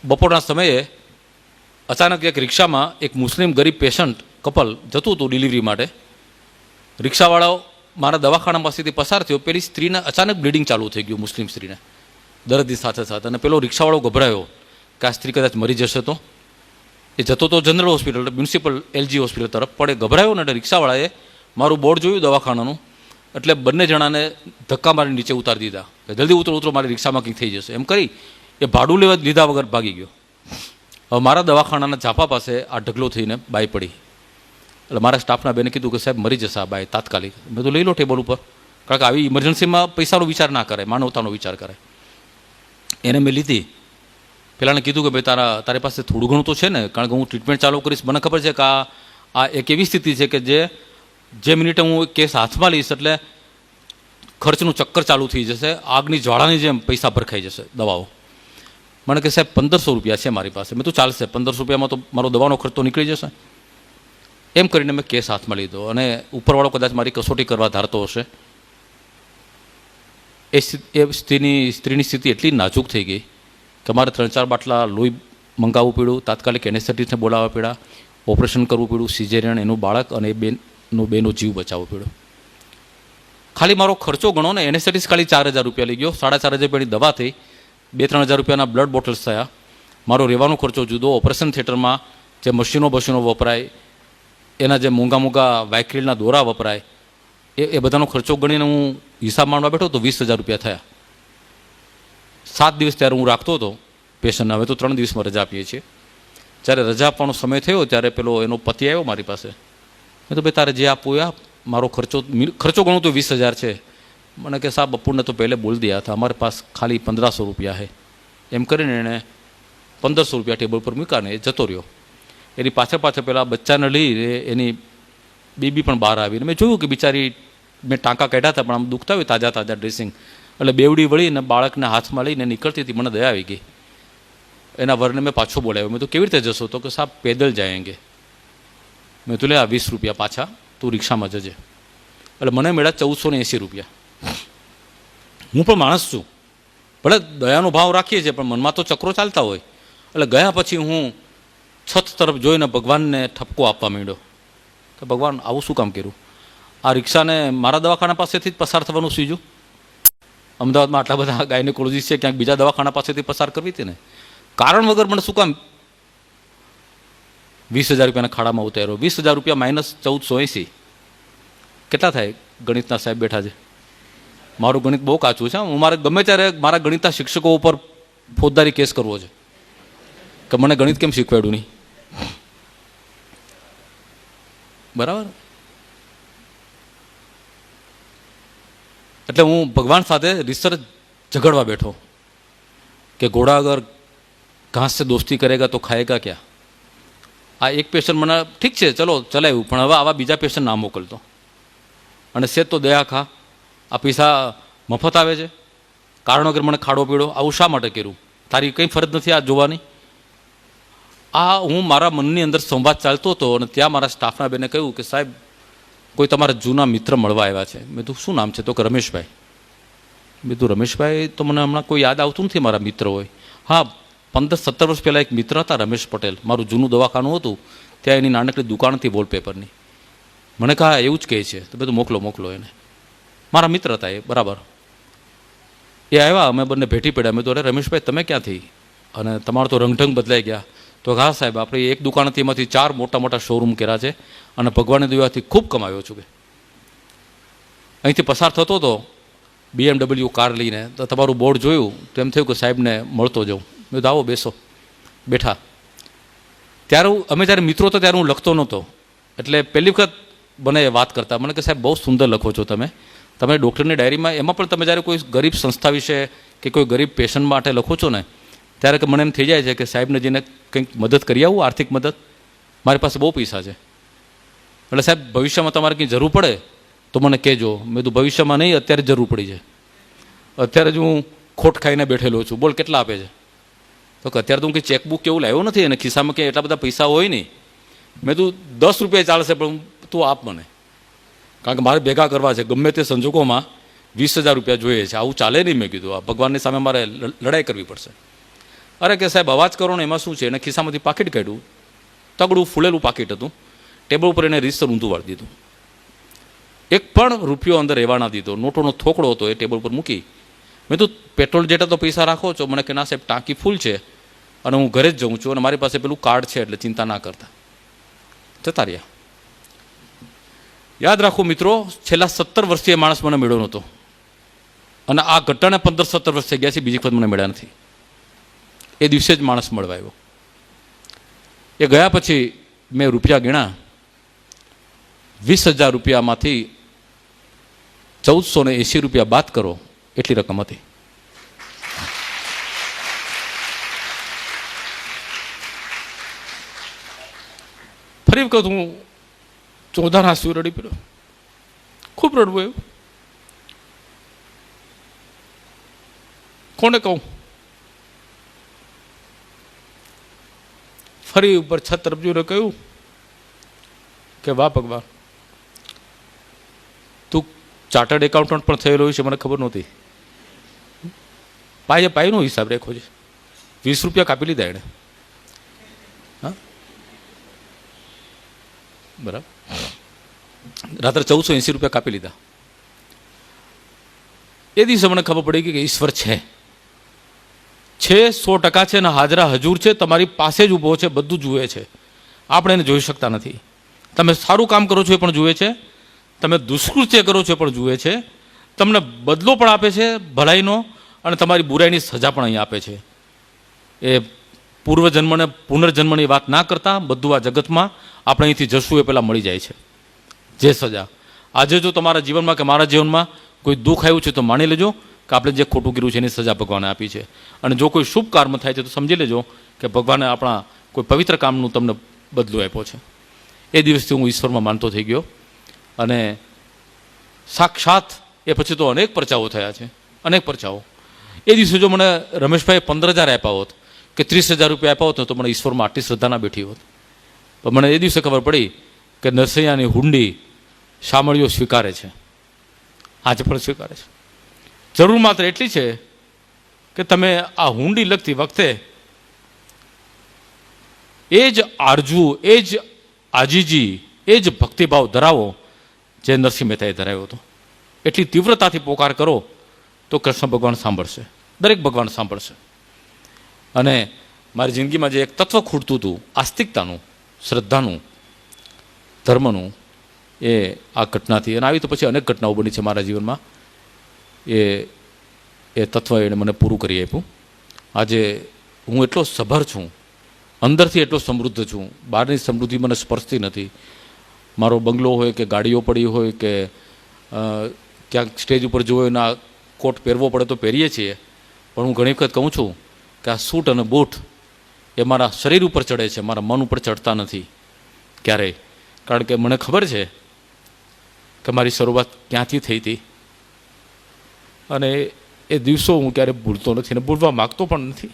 બપોરના સમયે અચાનક એક રિક્ષામાં એક મુસ્લિમ ગરીબ પેશન્ટ કપલ જતું હતું ડિલિવરી માટે. રિક્ષાવાળાઓ મારા દવાખાના પાસેથી પસાર થયો. પેલી સ્ત્રીને અચાનક બ્લીડિંગ ચાલુ થઈ ગયું, મુસ્લિમ સ્ત્રીને દર્દની સાથે સાથે. અને પેલો રિક્ષાવાળો ગભરાયો કે આ સ્ત્રી કદાચ મરી જશે તો. એ જતો તો general hospital, municipal LG hospital તરફ, પણ એ ગભરાયો ને એટલે રિક્ષાવાળાએ મારું બોર્ડ જોયું દવાખાનાનું, એટલે બંને જણાને ધક્કા મારી નીચે ઉતારી દીધા કે જલ્દી ઉતરો ઉતરો, મારી રિક્ષામાં કંઈક થઈ જશે એમ કરી એ ભાડું લેવા લીધા વગર ભાગી ગયો. હવે મારા દવાખાનાના ઝાપા પાસે આ ઢગલો થઈને બાઈ પડી. એટલે મારા સ્ટાફના બેને કીધું કે સાહેબ મરી જશે આ બાઈ તાત્કાલિક. મેં તો લઈ લો ટેબલ ઉપર, કારણ કે આવી ઇમરજન્સીમાં પૈસાનો વિચાર ના કરાય, માનવતાનો વિચાર કરાય. એને મેં લીધી. પેલાને કીધું કે ભાઈ તારી પાસે થોડું ઘણું તો છે ને, કારણ કે હું ટ્રીટમેન્ટ ચાલુ કરીશ. મને ખબર છે કે આ એક એવી સ્થિતિ છે કે જે મિનિટે હું કેસ હાથમાં લઈશ એટલે ખર્ચનું ચક્કર ચાલુ થઈ જશે, આગની જ્વાળાની જેમ પૈસા ભરખાઈ જશે દવાઓ. મને કે સાહેબ 1500 રૂપિયા છે મારી પાસે. મેં તો ચાલશે, 1500 રૂપિયામાં તો મારો દવાનો ખર્ચ તો નીકળી જશે. એમ કરીને મેં કેસ હાથમાં લીધો. અને ઉપરવાળો કદાચ મારી કસોટી કરવા ધારતો હશે. એ સ્ત્રીની સ્થિતિ એટલી નાજુક થઈ ગઈ કે મારે 3-4 બાટલા લોહી મંગાવવું પડ્યું, તાત્કાલિક એનેસ્થેટિસ્ટને બોલાવવા પડ્યા, ઓપરેશન કરવું પડ્યું, સિઝેરિયન, એનું બાળક અને બેનો જીવ બચાવવો પડ્યો. ખાલી મારો ખર્ચો ગણો ને, એનેસ્થેટિસ્ટ ખાલી 4000 રૂપિયા લઈ ગયો. 4500 રૂપિયાની દવા થઈ, 2-3 હજાર રૂપિયાના બ્લડ બોટલ્સ થયા. મારો રહેવાનો ખર્ચો જુદો, ઓપરેશન થિયેટરમાં જે મશીનો વપરાય, એના જે મોંઘા વાયક્રિલના દોરા વપરાય, એ બધાનો ખર્ચો ગણીને હું હિસાબ માંડવા બેઠો તો 20000 રૂપિયા થયા. 7 દિવસ ત્યારે હું રાખતો હતો પેશન્ટને. હવે તો 3 દિવસમાં રજા આપીએ છીએ. જ્યારે રજા આપવાનો સમય થયો ત્યારે પેલો એનો પતિ આવ્યો મારી પાસે. મેં તો ભાઈ તારે જે આપવું એ આપ, મારો ખર્ચો ગણું તો 20000 છે. મને કે સાહેબ બપોરને તો પહેલે બોલ દિયા હતા, અમારે પાસ ખાલી 1500 રૂપિયા હે. એમ કરીને એણે 1500 રૂપિયા ટેબલ પર મૂક્યા ને એ જતો રહ્યો. એની પાછળ પેલા બચ્ચાને લઈ એની બેબી પણ બહાર આવીને મેં જોયું કે બિચારી, મેં ટાંકા કાઢ્યા હતા પણ આમ દુખતા હોય તાજા ડ્રેસિંગ, એટલે બેવડી વળીને બાળકને હાથમાં લઈને નીકળતી હતી. મને દયા આવી ગઈ. એના વરને મેં પાછો બોલાવ્યો. મેં તો કેવી રીતે જશો? તો કે સાહેબ પેદલ જાયેંગે. મેં તો લે આ 20 રૂપિયા પાછા, તું રિક્ષામાં જજે. એટલે મને મળ્યા 1480 રૂપિયા. હું પણ માણસ છું, ભલે દયાનો ભાવ રાખીએ છીએ, પણ મનમાં તો ચક્રો ચાલતા હોય. એટલે ગયા પછી હું છત તરફ જોઈને ભગવાનને ઠપકો આપવા માંડ્યો કે ભગવાન આવું શું કામ કર્યું? આ રિક્ષાને મારા દવાખાના પાસેથી જ પસાર થવાનું સીજું? અમદાવાદમાં આટલા બધા ગાયનેકોલોજીસ્ટ છે, ક્યાંક બીજા દવાખાના પાસેથી પસાર કરવી હતી ને. કારણ વગર મને શું કામ 20000 રૂપિયાના ખાડામાં ઉતાર્યો? 20000 રૂપિયા માઇનસ 1480 કેટલા થાય? ગણિતના સાહેબ બેઠા છે. મારું ગણિત બહુ કાચું છે. હું મારે ગમે ત્યારે મારા ગણિતના શિક્ષકો ઉપર ફોજદારી કેસ કરવો છે કે મને ગણિત કેમ શીખવાડ્યું નહીં. બરાબર? એટલે હું ભગવાન સાથે રિસર્ચ ઝઘડવા બેઠો કે ઘોડા અગર ઘાસ સે દોસ્તી કરેગા તો ખાએગા ક્યાં. આ એક પેશન્ટ મને ઠીક છે, ચલો ચલાવ્યું, પણ હવે આવા બીજા પેશન્ટ ના મોકલતો. અને સેજ તો દયા ખા, આ પૈસા મફત આવે છે, કારણ વગર મને ખાડો પીડો, આવું શા માટે કર્યું? તારી કંઈ ફરજ નથી આ જોવાની? આ હું મારા મનની અંદર સંવાદ ચાલતો હતો. અને ત્યાં મારા સ્ટાફના બેને કહ્યું કે સાહેબ કોઈ તમારા જૂના મિત્ર મળવા આવ્યા છે. મેં તો શું નામ છે? તો કે રમેશભાઈ. મેં તો રમેશભાઈ તો મને હમણાં કોઈ યાદ આવતું નથી મારા મિત્ર હોય. હા, 15-17 વર્ષ પહેલાં એક મિત્ર હતા રમેશ પટેલ, મારું જૂનું દવાખાનું હતું ત્યાં એની નાનકડી દુકાન હતી વોલપેપરની. મને કહા એવું જ કહે છે. તો બધું મોકલો એને. મારા મિત્ર હતા એ, બરાબર. એ આવ્યા, અમે બંને ભેટી પડ્યા. મેં તો અરે રમેશભાઈ તમે ક્યાંથી? અને તમારો તો રંગઢંગ બદલાઈ ગયા. તો હા સાહેબ, આપણે એક દુકાન હતી, એમાંથી 4 મોટા શોરૂમ કર્યા છે અને ભગવાનની દયાથી ખૂબ કમાયો છું. કે અહીંથી પસાર થતો હતો BMW કાર લઈને, તો તમારું બોર્ડ જોયું તો એમ થયું કે સાહેબને મળતો જાઉં. મેં તો આવો બેસો. બેઠા. ત્યારે અમે જ્યારે મિત્રો હતા ત્યારે હું લખતો નહોતો. એટલે પહેલી વખત મને વાત કરતા, મને કે સાહેબ બહુ સુંદર લખો છો તમે ડૉક્ટરની ડાયરીમાં, એમાં પણ તમે જ્યારે કોઈ ગરીબ સંસ્થા વિશે કે કોઈ ગરીબ પેશન્ટ માટે લખો છો ને, ત્યારે કે મને એમ થઈ જાય છે કે સાહેબને જઈને કંઈક મદદ કરી આવું, આર્થિક મદદ. મારી પાસે બહુ પૈસા છે, એટલે સાહેબ ભવિષ્યમાં તમારે કંઈ જરૂર પડે તો મને કહેજો. મેં તો ભવિષ્યમાં નહીં, અત્યારે જરૂર પડી છે. અત્યારે જ હું ખોટ ખાઈને બેઠેલો છું. બોલ કેટલા આપે છે? તો કે અત્યારે તો હું કંઈ ચેકબુક કેવું લાવ્યો નથી અને ખિસ્સામાં કંઈ એટલા બધા પૈસા હોય નહીં. મેં તું 10 રૂપિયા ચાલશે પણ તું આપ મને, કારણ કે મારે ભેગા કરવા છે. ગમે તે સંજોગોમાં 20000 રૂપિયા જોઈએ છે. આવું ચાલે નહીં. મેં કીધું આ ભગવાનની સામે મારે લડાઈ કરવી પડશે. અરે કે સાહેબ અવાજ કરો ને એમાં શું છે, એને ખિસ્સામાંથી પાકીટ કાઢ્યું, તગડું ફૂલેલું પાકીટ હતું, ટેબલ ઉપર એને રીતસર ઊંધું વાળી દીધું, એક પણ રૂપિયો અંદર રહેવા ના દીધો, નોટોનો થોકડો હતો એ ટેબલ ઉપર મૂકી. મેં તો પેટ્રોલ જેટલા તો પૈસા રાખો છો? મને કે ના સાહેબ ટાંકી ફૂલ છે અને હું ઘરે જ જઉં છું અને મારી પાસે પેલું કાર્ડ છે એટલે ચિંતા ના કરતા. જતા રહ્યા. યાદ રાખો મિત્રો, છેલ્લા 17 વર્ષથી એ માણસ મને મળ્યો નહોતો અને આ ઘટનાને 15-17 વર્ષ થઈ ગયા છે, બીજી વખત મને મળ્યા નથી. એ દિવસે જ માણસ મળવા આવ્યો. એ ગયા પછી મેં રૂપિયા ગણ્યા, 20,000 રૂપિયામાંથી 1480 રૂપિયા બાદ કરો એટલી રકમ હતી. ફરી વખત હું ચોધાના આંસુ રડી પડ્યો, ખૂબ રડવું એવું. કોને કહું? ફરી ઉપર છત તરફ જોઈને કહ્યું કે વાહ ભગવાન, તું ચાર્ટર્ડ એકાઉન્ટન્ટ પણ થયેલો છે, મને ખબર નહોતી. પાયે પાયનો હિસાબ રેખો છે. 20 રૂપિયા કાપી લીધા એણે. હા બરાબર, રાત્રે 1480 રૂપિયા કાપી લીધા. એ દિવસે મને ખબર પડી કે ઈશ્વર છે 100% છે ને હાજરા હજુર છે, તમારી પાસે જ ઊભો છે, બધું જુએ છે, આપણે એને જોઈ શકતા નથી. તમે સારું કામ કરો છો એ પણ જુએ છે, તમે દુષ્કૃત્ય કરો છો એ પણ જુએ છે, તમને બદલો પણ આપે છે ભલાઈનો અને તમારી બુરાઈની સજા પણ અહીં આપે છે. એ પૂર્વજન્મને પુનર્જન્મની વાત ના કરતા, બધું આ જગતમાં આપણે અહીંથી જશું એ પહેલાં મળી જાય છે જે સજા. આજે જો તમારા જીવનમાં કે મારા જીવનમાં કોઈ દુઃખ આવ્યું છે તો માની લેજો કે આપણે જે ખોટું કર્યું છે એની સજા ભગવાને આપી છે. અને જો કોઈ શુભ કર્મ થાય છે તો સમજી લેજો કે ભગવાને આપણા કોઈ પવિત્ર કામનું તમને બદલો આપ્યો છે. એ દિવસથી હું ઈશ્વરમાં માનતો થઈ ગયો અને સાક્ષાત એ પછી તો અનેક પરચાઓ થયા છે, અનેક પરચાઓ. એ દિવસે જો મને રમેશભાઈ 15,000 આપ્યા હોત કે 30,000 રૂપિયા આપ્યા હોત તો મને ઈશ્વરમાં આટલી શ્રદ્ધા ના બેઠી હોત. પણ મને એ દિવસે ખબર પડી કે નરસૈયાની હુંડી શામળીઓ સ્વીકારે છે, આજે પણ સ્વીકારે છે. જરૂર માત્ર એટલી છે કે તમે આ હુંડી લખતી વખતે એ જ આરજુ, એ જ આજીજી, એ જ ભક્તિભાવ ધરાવો જે નરસિંહ મહેતાએ ધરાવ્યો હતો. એટલી તીવ્રતાથી પોકાર કરો તો કૃષ્ણ ભગવાન સાંભળશે, દરેક ભગવાન સાંભળશે. અને મારી જિંદગીમાં જે એક તત્વ ખૂટતું હતું, આસ્તિકતાનું, શ્રદ્ધાનું, ધર્મનું, એ આ ઘટનાથી, અને આવી તો પછી અનેક ઘટનાઓ બની છે મારા જીવનમાં, એ તત્વ એણે મને પૂરું કરી આપ્યું. આજે હું એટલો સભર છું, અંદરથી એટલો સમૃદ્ધ છું, બહારની સમૃદ્ધિ મને સ્પર્શતી નથી. મારો બંગલો હોય કે ગાડીઓ પડી હોય કે ક્યાંક સ્ટેજ ઉપર જોયો ના કોટ પહેરવો પડે તો પહેરીએ છીએ, પણ હું ઘણી વખત કહું છું કે આ સૂટ અને બૂટ એ મારા શરીર ઉપર ચડે છે, મારા મન ઉપર ચડતા નથી ક્યારેય. કારણ કે મને ખબર છે કે મારી શરૂઆત ક્યાંથી થઈ હતી અને એ દિવસો હું ક્યારેય ભૂલતો નથી અને ભૂલવા માગતો પણ નથી.